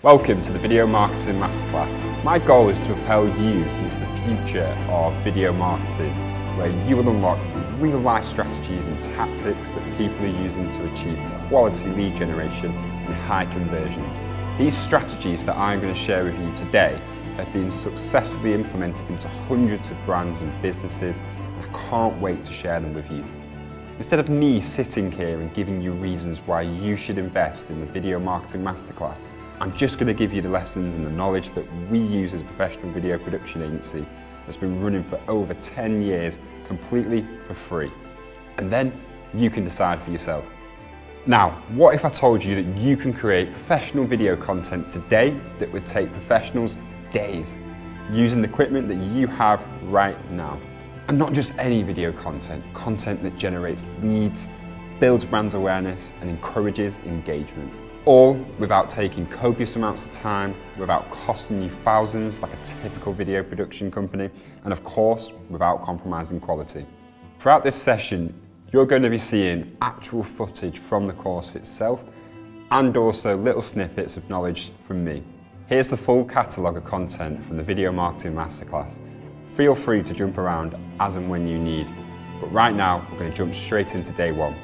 Welcome to the Video Marketing Masterclass. My goal is to propel you into the future of video marketing, where you will unlock real-life strategies and tactics that people are using to achieve quality lead generation and high conversions. These strategies that I'm going to share with you today have been successfully implemented into hundreds of brands and businesses, and I can't wait to share them with you. Instead of me sitting here and giving you reasons why you should invest in the Video Marketing Masterclass, I'm just going to give you the lessons and the knowledge that we use as a professional video production agency that's been running for over 10 years completely for free. And then you can decide for yourself. Now, what if I told you that you can create professional video content today that would take professionals days, using the equipment that you have right now? And not just any video content, content that generates leads, builds brand awareness and encourages engagement. All without taking copious amounts of time, without costing you thousands like a typical video production company, and of course, without compromising quality. Throughout this session, you're going to be seeing actual footage from the course itself, and also little snippets of knowledge from me. Here's the full catalogue of content from the Video Marketing Masterclass. Feel free to jump around as and when you need, but right now, we're going to jump straight into day one.